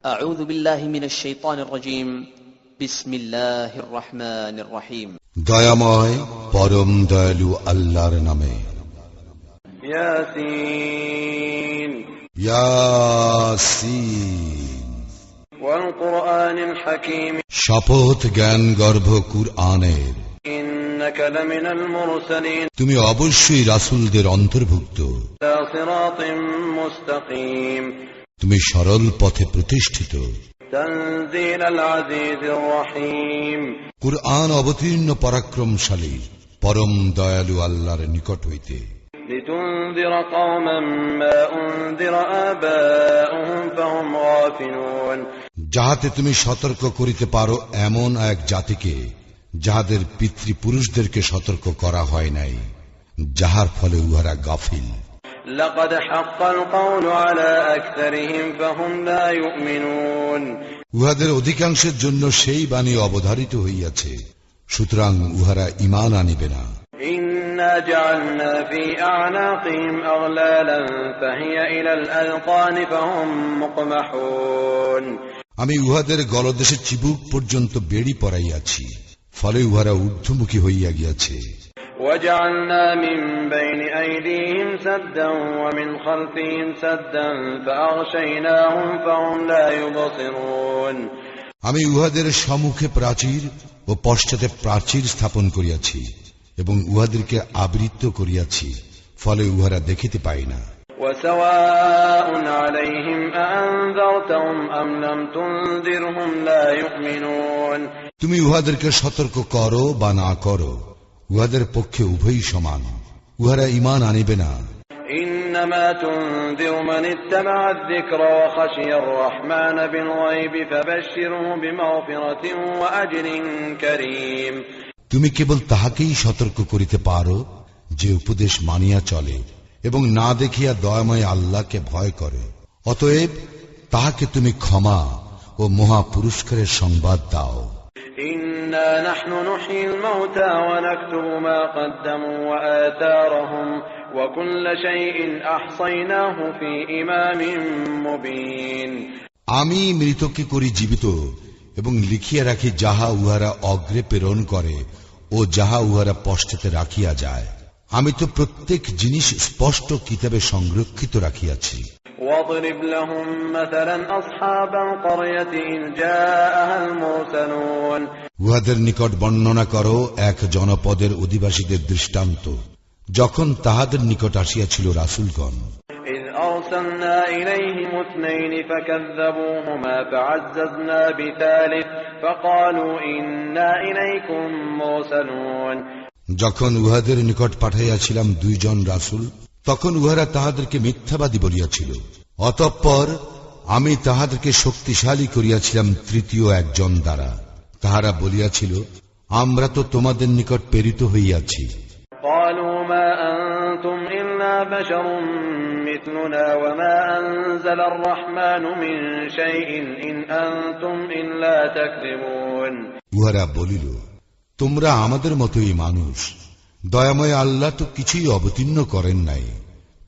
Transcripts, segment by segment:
أعوذ بالله من الشيطان الرجيم بسم الله الرحمن الرحيم দয়াময় পরম দয়ালু আল্লাহর নামে। ইয়াসিন ইয়াসিন ওয়াল কুরআনিল হাকীম শপথ জ্ঞান গর্ভ কুরআনের। ইন্নাকা লামিনাল মুরসালিন তুমি অবশ্যই রাসূলদের অন্তর্ভুক্ত। লা সিরাতিম মুস্তাকিম তুমি সরল পথে প্রতিষ্ঠিত। তানজিলাল আজিজির রহিম কুরআন অবতীর্ণ পরাক্রমশালী পরম দয়ালু আল্লাহর নিকট হইতে। লিতুনজিরা কওমান মা উনজিরা আবাউহুম ফাহুম গাফিলুন যাহাতে তুমি সতর্ক করিতে পারো এমন এক জাতিকে যাহাদের পিতৃপুরুষদেরকে সতর্ক করা হয় নাই, যাহার ফলে উহারা গাফিল। লাকাদ হাক্কাল কওলু আলা আকসারিহিম ফাহুম লা ইউমিনুন উহাদের অধিকাংশের জন্য সেই বাণী অবধারিত হইয়াছে, সুতরাং উহারা ঈমান আনিবে না। ইন্না জাআলনা ফি আ'নাকিহিম আগলালান ফাহিয়া ইলাল আযকানি ফাহুম মুকমাহুন আমি উহাদের গলদেশে চিবুক পর্যন্ত বেড়ি পরাইয়াছি, ফলে উহারা ঊর্ধ্বমুখী হইয়া গিয়াছে। وجعلنا من بين أيديهم سدا ومن خلفهم سدا فأغشيناهم فهم لا يبصرون আমি উহাদের সম্মুখে প্রাচীর ও পশ্চাতে প্রাচীর স্থাপন করিয়াছি এবং উহাদেরকে আবৃত করিয়াছি, ফলে উহারা দেখিতে পায় না। وسواء عليهم أأنذرتهم أم لم تنذرهم لا يؤمنون তুমি উহাদেরকে সতর্ক করো বা না করো, উহাদের পক্ষে উভয়ই সমান, উহারা ঈমান আনিবে না। إنما تنذر من اتبع الذكر وخشي الرحمن بالغيب فبشره بمغفرة وأجر كريم তুমি কেবল তাহাকেই সতর্ক করিতে পারো যে উপদেশ মানিয়া চলে এবং না দেখিয়া দয়াময় আল্লাহকে ভয় করে। অতএব তাহাকে তুমি ক্ষমা ও মহা পুরস্কারের সংবাদ দাও। إنا نحن نحيي الموتى ونكتب ما قدموا وآثارهم وكل شيء أحصيناه في إمام مبين আমি মৃতকে করি জীবিত এবং লিখিয়া রাখি যাহা উহারা অগ্রে প্রেরণ করে ও যাহা উহারা পশ্চাতে রাখিয়া যায়। আমি তো প্রত্যেক জিনিস স্পষ্ট কিতাবে সংরক্ষিত রাখিয়াছি। واضرب لهم مثلا أصحاب القرية إذ جاءها المرسلون উহাদের নিকট বর্ণনা করো এক জনপদের অধিবাসীদের দৃষ্টান্ত, যখন তাহাদের নিকট আসিয়াছিল রাসূলগণ। إذ أرسلنا إليهم اثنين فكذبوهما فعززنا بثالث فقالوا إنا إليكم مرسلون যখন উহাদের নিকট পাঠাইয়াছিলাম দুইজন রাসূল, তখন উহারা তাহাদেরকে মিথ্যাবাদী বলিয়াছিল। অতঃপর আমি তাহাদেরকে শক্তিশালী করিয়াছিলাম তৃতীয় একজন দ্বারা। তাহারা বলিয়াছিল, আমরা তো তোমাদের নিকট প্রেরিত হইয়াছি। قالوا ما أنتم إلا بشر مثلنا وما أنزل الرحمن من شيء إن أنتم إلا تكذبون উহারা বলিল, তোমরা আমাদের মতোই মানুষ, দয়াময় আল্লাহ তো কিছুই অবতীর্ণ করেন নাই,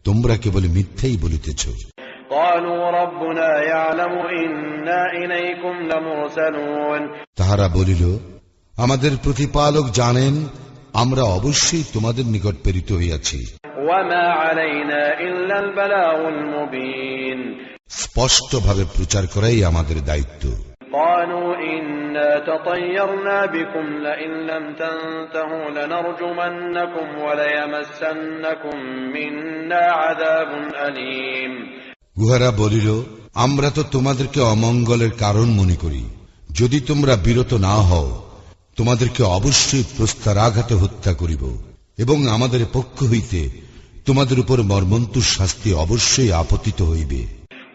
তোমরা কেবল মিথ্যাই বলিতেছ। قالوا ربنا يعلم إنا إليكم لمرسلون তাহারা বলিল, আমাদের প্রতিপালক জানেন আমরা অবশ্যই তোমাদের নিকট প্রেরিত হইয়াছি। وما علينا إلا البلاغ المبين স্পষ্টভাবে প্রচার করাই আমাদের দায়িত্ব। قالوا إنا تطيرنا بكم لئن لم تنتهوا لنرجمنكم وليمسنكم منا عذاب أليم উহারা বলিল, আমরা তো তোমাদেরকে অমঙ্গলের কারণ মনে করি, যদি তোমরা বিরত না হও তোমাদেরকে অবশ্যই প্রস্তরাঘাতে হত্যা করিব এবং আমাদের পক্ষ হইতে তোমাদের উপর মর্মন্তুর শাস্তি অবশ্যই আপতিত হইবে।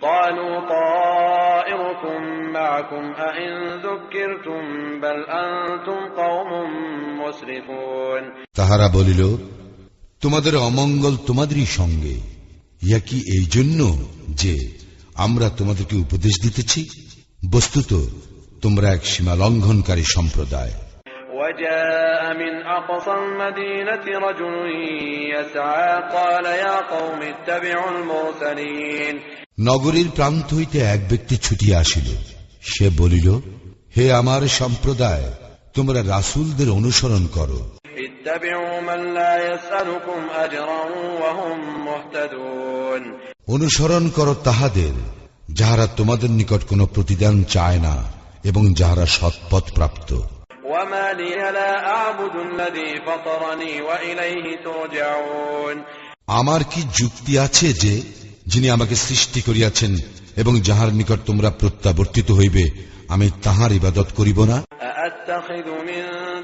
قالوا طائركم معكم أئن ذكرتم بل أنتم قوم مسرفون তাহারা বলিল, তোমাদের অমঙ্গল তোমাদেরই সঙ্গে, ইয়া কি এই জন্য যে আমরা তোমাদেরকে উপদেশ দিতেছি? বস্তুত তোমরা এক সীমা লঙ্ঘনকারী সম্প্রদায়। وجاء من أقصى المدينة رجل يسعى قال يا قوم اتبعوا المرسلين নগরীর প্রান্ত হইতে এক ব্যক্তি ছুটিয়া আসিল। সে বলিল, হে আমার সম্প্রদায়, তোমরা রাসূলদের অনুসরণ করো। اتبعوا من لا يسألكم أجرا وهم مهتدون অনুসরণ করো তাহাদের যাহারা তোমাদের নিকট কোনো প্রতিদান চায় না এবং যাহারা সৎপথ প্রাপ্ত। وما لي لا أعبد الذي فطرني وإليه ترجعون আমার কি যুক্তি আছে যে যিনি আমাকে সৃষ্টি করিয়াছেন এবং যাহার নিকট তোমরা প্রত্যাবর্তিত হইবে, আমি তাহার ইবাদত করিব না? أأتخذ من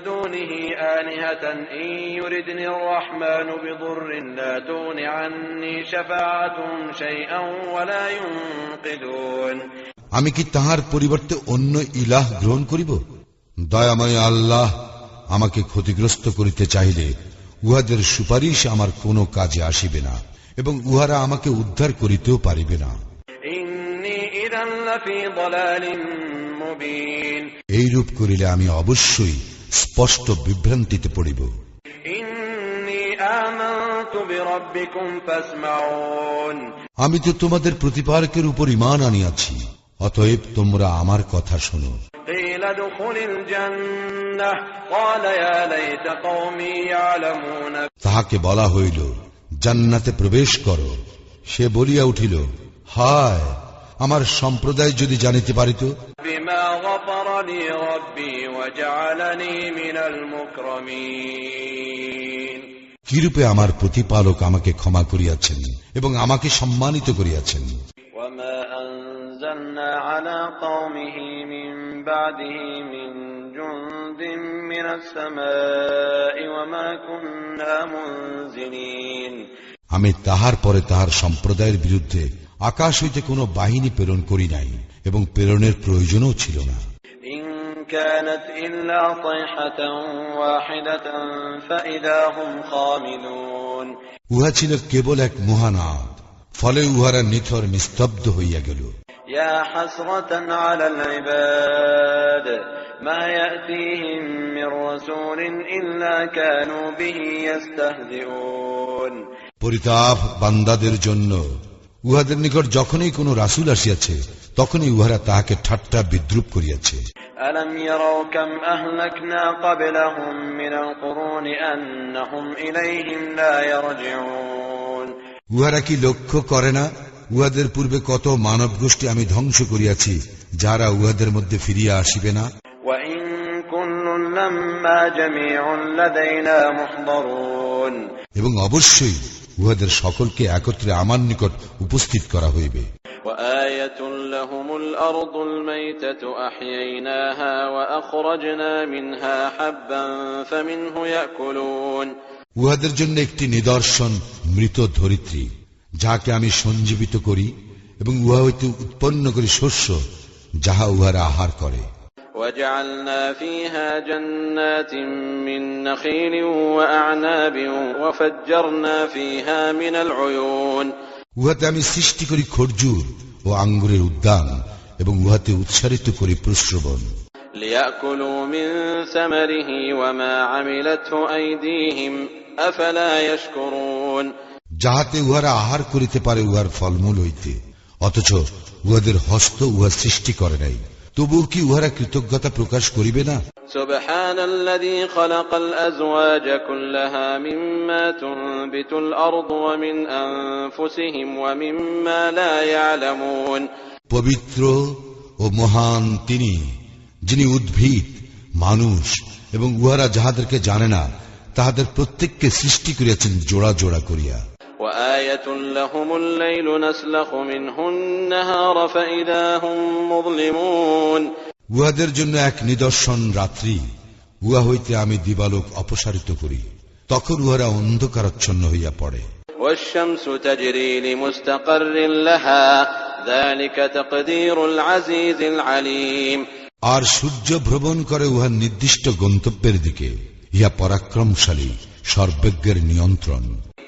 دونه آلهة إن يردني الرحمن بضر لا تغن عني شفاعتهم شيئا ولا ينقذون আমি কি তাহার পরিবর্তে অন্য ইলাহ গ্রহণ করিব? দয়াময় আল্লাহ আমাকে ক্ষতিগ্রস্ত করিতে চাহিলে উহাদের সুপারিশ আমার কোনো কাজে আসিবে না এবং উহারা আমাকে উদ্ধার করিতেও পারিবে না। এইরূপ করিলে আমি অবশ্যই স্পষ্ট বিভ্রান্তিতে পড়িব। আমি তো তোমাদের প্রতিপালকের উপর ঈমান আনিয়াছি, অতএব তোমরা আমার কথা শোনো। তাহাকে বলা হইল, জান্নাতে প্রবেশ করো। সে বলিয়া উঠিল, হায়, আমার সম্প্রদায় যদি জানিতে পারিত। কিরূপে আমার প্রতিপালক আমাকে ক্ষমা করিয়াছেন এবং আমাকে সম্মানিত করিয়াছেন। আমি তাহার পরে তাহার সম্প্রদায়ের বিরুদ্ধে আকাশ হইতে কোনো বাহিনী প্রেরণ করি নাই এবং প্রেরণের প্রয়োজনও ছিল না। উহা ছিল কেবল এক মহানাদ, ফলে উহারা নিথর নিস্তব্ধ হইয়া গেল। পরিতাপ বান্দাদের জন্য, উহাদের নিকট যখনই কোন রাসূল আসিয়াছে তখনই উহারা তাহাকে ঠাট্টা বিদ্রুপ করিয়াছে। ألم يروا كم أهلكنا قبلهم من القرون أنهم إليهم لا يرجعون উহারা কি লক্ষ্য করে না উহাদের পূর্বে কত মানব গোষ্ঠী আমি ধ্বংস করিয়াছি যারা উহাদের মধ্যে ফিরিয়া আসিবে না। وإن كل لما جميع لدينا محضرون এবং অবশ্যই উহাদের সকলকে একত্রে আমার নিকট উপস্থিত করা হইবে। وآية لهم الأرض الميتة أحييناها وأخرجنا منها حبا فمنه يأكلون উহাদের জন্য একটি নিদর্শন মৃত ধরিত্রী, যাহাকে আমি সঞ্জীবিত করি এবং উহা হইতে উৎপন্ন করি শস্য, যাহা উহারা আহার করে। وجعلنا فيها جنات من نخيل وأعناب وفجرنا فيها من العيون উহাতে আমি সৃষ্টি করি খরজুর ও আঙ্গুরের উদ্যান এবং উহাতে উৎসারিত করি প্রস্রবণ। ليأكلوا من ثمره وما عملته أيديهم أفلا يشكرون যাহাতে উহারা আহার করিতে পারে উহার ফলমূল হইতে, অথচ উহাদের হস্ত উহা সৃষ্টি করে নাই, তবুও কি উহারা কৃতজ্ঞতা প্রকাশ করিবে না? সুবহানাল্লাযী খালাকাল আযওয়াজা কুল্লাহা মিম্মা তুনবিতুল আরদু ওয়া মিন আনফুসিহিম ওয়া মিম্মা লা ইয়ালামুন পবিত্র ও মহান তিনি, যিনি উদ্ভিদ, মানুষ এবং উহারা যাহাদেরকে জানে না তাহাদের প্রত্যেককে সৃষ্টি করিয়াছেন জোড়া জোড়া করিয়া। وآية لهم الليل نسلخ منه النهار فإذا هم مظلمون উহাদের জন্য এক নিদর্শন রাত্রি, উহা হইতে আমি দিবালোক অপসারিত করি, তখন উহারা অন্ধকারাচ্ছন্ন হইয়া পড়ে। والشمس تجري لمستقر لها ذلك تقدير العزيز العليم আর সূর্য ভ্রমণ করে উহার নির্দিষ্ট গন্তব্যের দিকে, ইহা পরাক্রমশালী সর্বজ্ঞের নিয়ন্ত্রণ।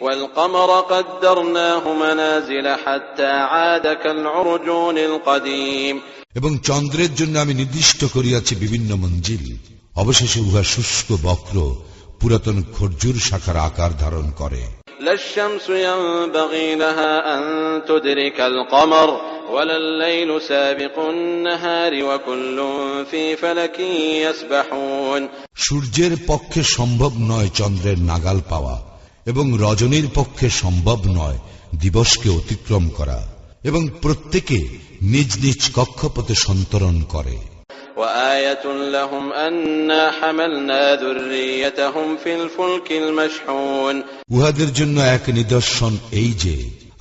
والقمر قدرناه منازل حتى عاد كالعرجون القديم এবং চন্দ্রের জন্য আমি নির্দিষ্ট করিয়াছি বিভিন্ন মঞ্জিল, অবশেষে উহা শুষ্ক বক্র পুরাতন খর্জুর শাখার আকার ধারণ করে। لا الشمس ينبغي لها أن تدرك القمر ولا الليل سابق النهار وكل في فلك يسبحون। সূর্যের পক্ষে সম্ভব নয় চন্দ্রের নাগাল পাওয়া, এবং রজনীর পক্ষে সম্ভব নয় দিবসকে অতিক্রম করা, এবং প্রত্যেকে নিজ নিজ কক্ষপথে সন্তরণ করে। وآية لهم أنا حملنا ذريتهم في الفلك المشحون। উহাদের জন্য এক নিদর্শন এই যে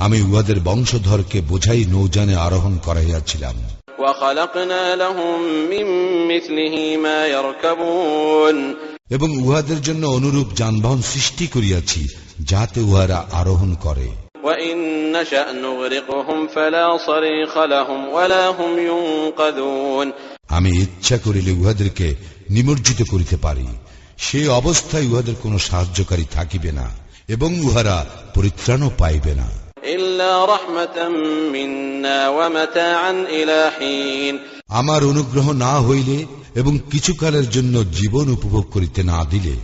আমি উহাদের বংশধরকে বোঝাই নৌযানে আরোহণ করাইয়াছিলাম। وخلقنا لهم من مثله ما يركبون। এবং উহাদের জন্য অনুরূপ যানবাহন সৃষ্টি করিয়াছি যাতে উহারা আরোহণ করে। وإن نشأ نغرقهم فلا صريخ لهم ولا هم ينقذون। আমি ইচ্ছা করিলে উহাদেরকে নিমজ্জিত করিতে পারি, সে অবস্থায় উহাদের কোনো সাহায্যকারী থাকিবে না এবং উহারা পরিত্রাণও পাইবে না। إلا رحمة منا ومتاعا إلى حين। আমার অনুগ্রহ না হইলে এবং কিছুকালের জন্য জীবন উপভোগ করিতে না দিলে।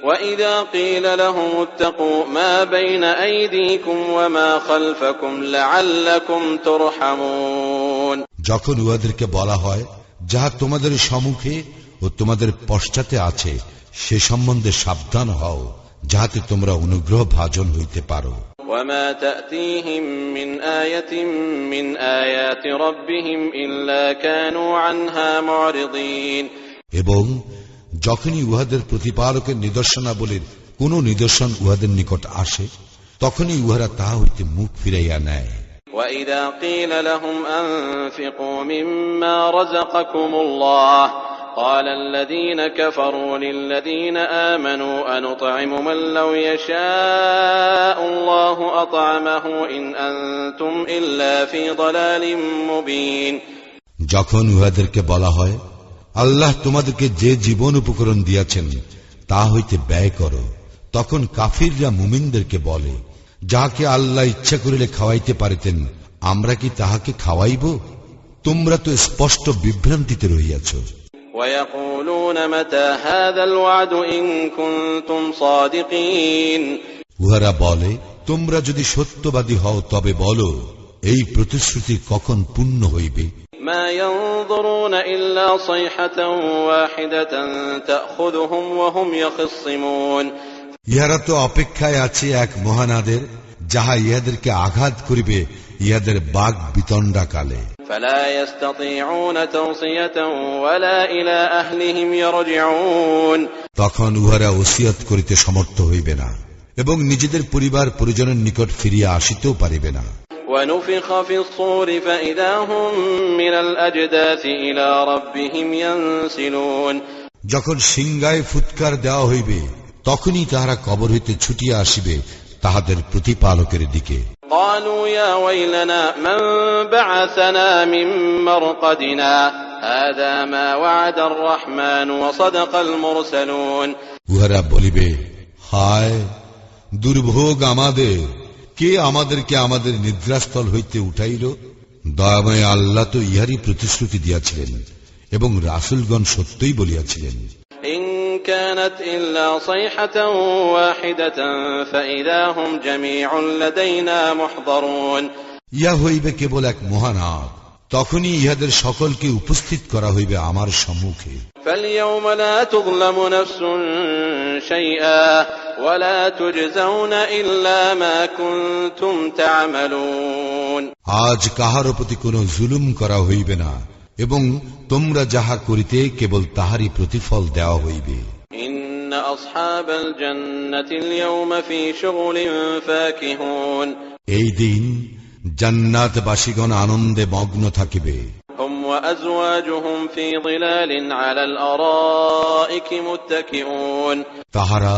وإذا قيل لهم اتقوا ما بين أيديكم وما خلفكم لعلكم ترحمون। যখন উহাদেরকে বলা হয় যাহা তোমাদের সম্মুখে ও তোমাদের পশ্চাতে আছে সে সম্বন্ধে সাবধান হও, যাহাতে তোমরা অনুগ্রহ ভাজন হইতে পারো। وما تأتيهم من آية من آيات ربهم إلا كانوا عنها معرضين। এবং যখনই উহাদের প্রতিপালকের নিদর্শনাবলীর কোন নিদর্শন উহাদের নিকট আসে তখনই উহারা তাহা হইতে মুখ ফিরাইয়া নেয়। وإذا قيل لهم أنفقوا مما رزقكم الله قال الذين كفروا للذين آمنوا أنطعم من لو يشاء الله أطعمه إن أنتم إلا في ضلال مبين। যখন উহাদেরকে বলা হয় আল্লাহ তোমাদেরকে যে জীবন উপকরণ দিয়াছেন তা হইতে ব্যয় করো, তখন কাফিররা মুমিনদেরকে বলে যাহাকে আল্লাহ ইচ্ছা করিলে খাওয়াইতে পারিতেন আমরা কি তাহাকে খাওয়াইব? তোমরা তো স্পষ্ট বিভ্রান্তিতে রহিয়াছ। ويقولون متى هذا الوعد إن كنتم صادقين। উহারা বলে তোমরা যদি সত্যবাদী হও তবে বলো এই প্রতিশ্রুতি কখন পূর্ণ হইবে? ما ينظرون إلا صيحة واحدة تأخذهم وهم يخصمون। ইহারা তো অপেক্ষায় আছে এক মহানাদের যাহা ইহাদেরকে আঘাত করিবে ইহাদের বাগ বিতণ্ডা কালে। فلا يستطيعون توصية ولا إلى أهلهم يرجعون। তখন উহারা ওসিয়ত করিতে সমর্থ হইবে না এবং নিজেদের পরিবার পরিজনের নিকট ফিরিয়া আসিতেও পারিবে না। ونفخ في الصور فإذا هم من الأجداث إلى ربهم ينسلون। যখন সিংগায় ফুৎকার দেওয়া হইবে তখনই তাহারা কবর হইতে ছুটিয়া আসিবে তাহাদের প্রতিপালকের দিকে। قالوا يا ويلنا من بعثنا من مرقدنا هذا ما وعد الرحمن وصدق المرسلون। উহারা বলিবে হায় দুর্ভোগ আমাদের, কে আমাদেরকে আমাদের নিদ্রাস্থল হইতে উঠাইল? দয়াময় আল্লাহ তো ইহারই প্রতিশ্রুতি দিয়াছিলেন এবং রাসূলগণ সত্যই বলিয়াছিলেন। إن كانت إلا صيحة واحدة فإذا هم جميع لدينا محضرون। ইহা হইবে কেবল এক মহানাদ, তখনই ইহাদের সকলকে উপস্থিত করা হইবে আমার সম্মুখে। فاليوم لا تظلم نفس شيئا ولا تجزون إلا ما كنتم تعملون। আজ কাহার প্রতি কোনো জুলুম করা হইবে না এবং তোমরা যাহা করিতে কেবল তাহারই প্রতিফল দেওয়া হইবে। إن أصحاب الجنة اليوم في شغل فاكهون। এই দিন জান্নাতবাসীগণ আনন্দে মগ্ন থাকিবে। هم وأزواجهم في ظلال على الأرائك متكئون। তাহারা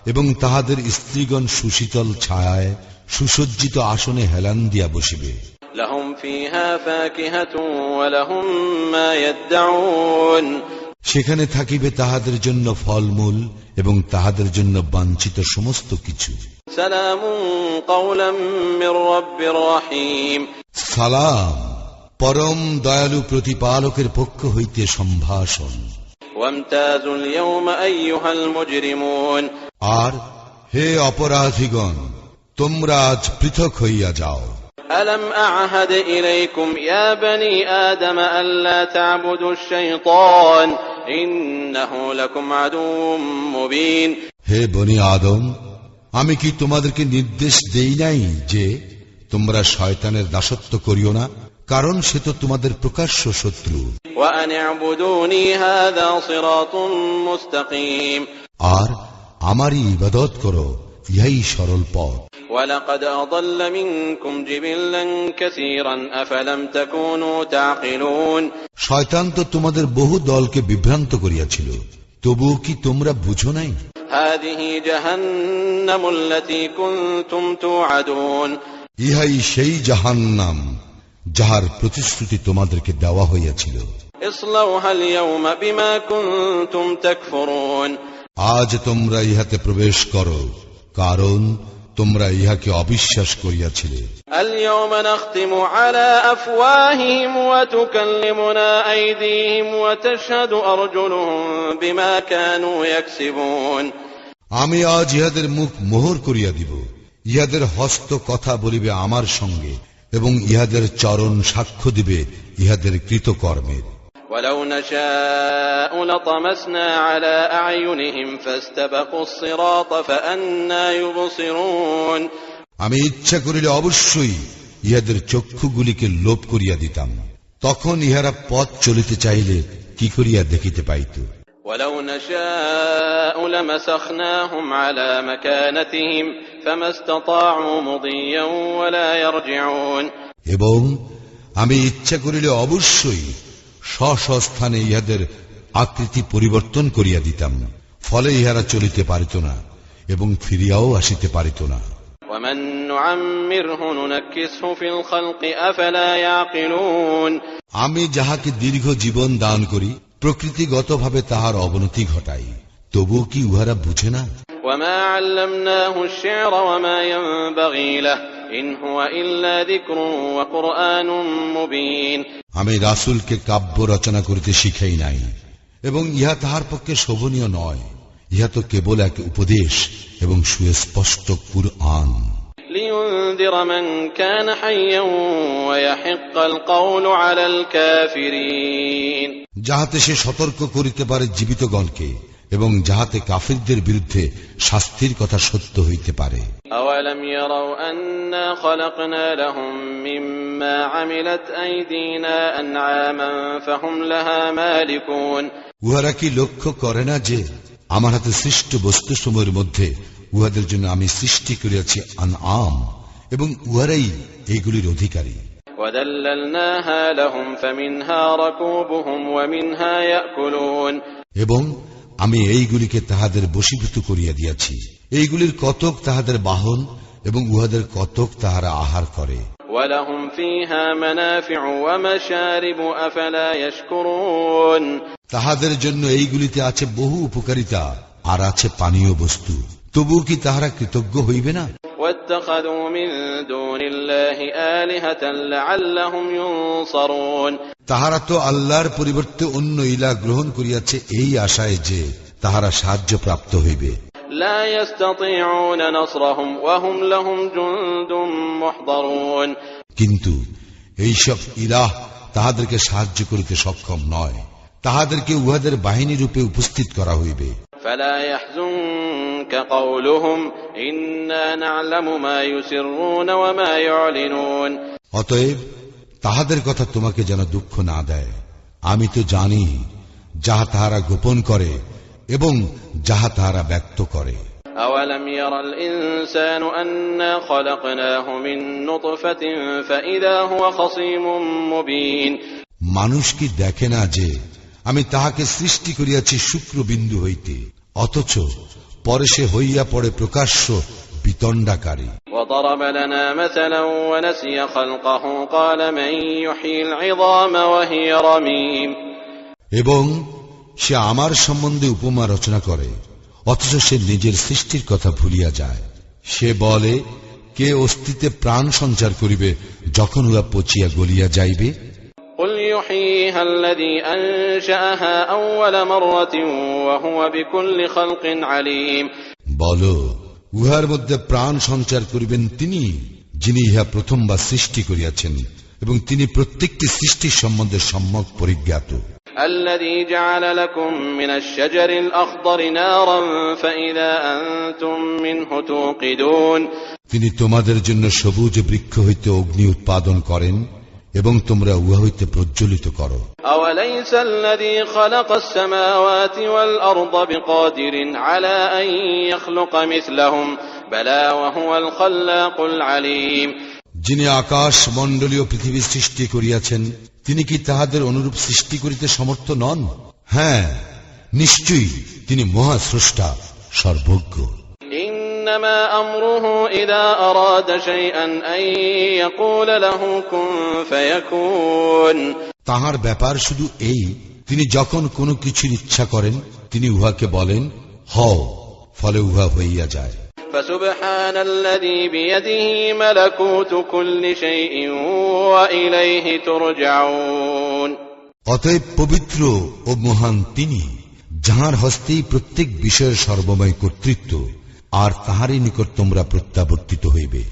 এবং তাহাদের স্ত্রীগণ সুশীতল ছায়ায় সুসজ্জিত আসনে হেলান দিয়া বসিবে। لهم فيها فاكهة ولهم ما يدعون। সেখানে থাকিবে তাহাদের জন্য ফলমূল এবং তাহাদের জন্য বাঞ্ছিত সমস্ত কিছু। سلام قولا من رب رحيم। সালাম, পরম দয়ালু প্রতিপালকের পক্ষ হইতে সম্ভাষণ। وامتازوا اليوم أيها المجرمون আর হে অপরাধীগণ, তোমরা আজ পৃথক হইয়া যাও। ألم أعهد إليكم يا بني آدم ألا تعبدوا الشيطان إنه لكم عدو مبين হে বনি আদম, আমি কি তোমাদেরকে নির্দেশ দেই নাই যে তোমরা শয়তানের দাসত্ব করিও না, কারণ সে তো তোমাদের প্রকাশ্য শত্রু। وأن اعبدوني هذا صراط مستقيم আর আমারই ইবাদত করো, ইহাই সরল পথ। ولقد أضل منكم جبلا كثيرا أفلم تكونوا تعقلون শয়তান তো তোমাদের বহু দলকে বিভ্রান্ত করিয়াছিল, তবুও কি তোমরা বুঝো নাই? هذه جهنم التي كنتم توعدون ইহাই সেই জাহান্নাম যাহার প্রতিশ্রুতি তোমাদেরকে দেওয়া হইয়াছিল। اصلوها اليوم بما كنتم تكفرون আজ তোমরা ইহাতে প্রবেশ করো, কারণ তোমরা ইহাকে অবিশ্বাস করিয়াছিলে। اليوم نختم على أفواههم وتكلمنا أيديهم وتشهد أرجلهم بما كانوا يكسبون আমি আজ ইহাদের মুখ মোহর করিয়া দিব, ইহাদের হস্ত কথা বলিবে আমার সঙ্গে, এবং ইহাদের চরণ সাক্ষ্য দিবে ইহাদের কৃতকর্মের। ولو نشاء لطمسنا على أعينهم فاستبقوا الصراط فأنى يبصرون আমি ইচ্ছা করিলে অবশ্যই ইহাদের চক্ষুগুলিকে লোপ করিয়া দিতাম, তখন ইহারা পথ চলিতে চাইলে কি করিয়া দেখিতে পাইত। ولو نشاء لمسخناهم على مكانتهم فما استطاعوا مضيا ولا يرجعون এবং আমি ইচ্ছা করিলে অবশ্যই স্বস্থানে ইহাদের আকৃতি পরিবর্তন করিয়া দিতাম, ফলে ইহারা চলিতে পারিত না এবং ফিরিয়াও আসিতে পারিত না। ومن نعمره ننكسه في الخلق أفلا يعقلون আমি যাহাকে দীর্ঘ জীবন দান করি, প্রকৃতিগতভাবে তাহার অবনতি ঘটাই, তবুও কি উহারা বুঝে না? وما علمناه الشعر وما ينبغي له إن هو إلا ذكر وقرآن مبين আমি রাসূলকে কাব্য রচনা করিতে শিখাই নাই, এবং ইহা তাহার পক্ষে শোভনীয় নয়, ইহা তো কেবল এক উপদেশ এবং সুস্পষ্ট কুরআন। لينذر من كان حيا ويحق القول على الكافرين যাহাতে সে সতর্ক করিতে পারে জীবিতগণকে, এবং যাহাতে কাফিরদের বিরুদ্ধে শাস্তির কথা সত্য হইতে পারে। أولم يروا أنا خلقنا لهم مما عملت أيدينا أنعاما فهم لها مالكون উহারা কি লক্ষ্য করে না যে আমার হাতে সৃষ্ট বস্তুসমূহের মধ্যে উহাদের জন্য আমি সৃষ্টি করিয়াছি আনআম, এবং উহারাই এইগুলির অধিকারী। وذللناها لهم فمنها ركوبهم ومنها يأكلون এবং আমি এইগুলিকে তাহাদের বশীভূত করিয়া দিয়াছি, এইগুলির কতক তাহাদের বাহন এবং উহাদের কতক তাহারা আহার করে। ولهم فيها منافع ومشارب أفلا يشكرون তাহাদের জন্য এইগুলিতে আছে বহু উপকারিতা, আর আছে পানীয় বস্তু, তবুও কি তাহারা কৃতজ্ঞ হইবে না? واتخذوا من دون الله آلهة لعلهم ينصرون তাহারা তো আল্লাহর পরিবর্তে অন্য ইলাহ গ্রহণ করিয়াছে এই আশায় যে তাহারা সাহায্য প্রাপ্ত হইবে। لا يستطيعون نصرهم وهم لهم جند محضرون কিন্তু এইসব ইলাহ তাহাদেরকে সাহায্য করিতে সক্ষম নয়, তাহাদেরকে উহাদের বাহিনী রূপে উপস্থিত করা হইবে। فلا يحزنك قولهم إنا نعلم ما يسرون وما يعلنون অতএব তাহাদের কথা তোমাকে যেন দুঃখ না দেয়, আমি তো জানি যাহা তাহারা গোপন করে এবং যাহা তাহারা ব্যক্ত করে। أولم ير الإنسان أنا خلقناه من نطفة فإذا هو خصيم مبين মানুষ কি দেখে না যে আমি তাহাকে সৃষ্টি করিয়াছি শুক্রবিন্দু হইতে, অথচ পরে সে হইয়া পড়ে প্রকাশ্য বিতণ্ডাকারী। وضرب لنا مثلا ونسي خلقه قال من يحيي العظام وهي رميم এবং সে আমার সম্বন্ধে উপমা রচনা করে, অথচ সে নিজের সৃষ্টির কথা ভুলিয়া যায়। সে বলে, কে অস্তিত্বে প্রাণ সঞ্চার করিবে যখন উহা পচিয়া গলিয়া যাইবে? قل يحييها الذي أنشأها أول مرة وهو بكل خلق عليم বলো, উহার মধ্যে প্রাণ সঞ্চার করিবেন তিনি, যিনি ইহা প্রথমবার সৃষ্টি করিয়াছেন এবং তিনি প্রত্যেকটি সৃষ্টির সম্বন্ধে সম্যক পরিজ্ঞাত। الذي جعل لكم من الشجر الأخضر نارا فإذا أنتم منه توقدون তিনি তোমাদের জন্য সবুজ বৃক্ষ হইতে অগ্নি উৎপাদন করেন এবং তোমরা উহা হইতে প্রজ্বলিত করো। أوليس الذي خلق السماوات والأرض بقادر على أن يخلق مثلهم بلى وهو الخلاق العليم যিনি আকাশ মণ্ডলীয় পৃথিবী সৃষ্টি করিয়াছেন, তিনি কি তাহাদের অনুরূপ সৃষ্টি করিতে সমর্থ নন? হ্যাঁ, নিশ্চয়ই তিনি মহাস্রষ্টা, সর্বজ্ঞ। إنما أمره إذا أراد شيئا أن يقول له كن فيكون তাহার ব্যাপার শুধু এই, তিনি যখন কোনো কিছুর ইচ্ছা করেন তিনি উহাকে বলেন হও, ফলে উহা হইয়া যায়। فسبحان الذي بيده ملكوت كل شيء وإليه ترجعون অতএব পবিত্র ও মহান তিনি, যাহার হস্তেই প্রত্যেক বিষয়ের সর্বময় কর্তৃত্ব, আর তাহারই নিকট তোমরা প্রত্যাবর্তিত হইবে।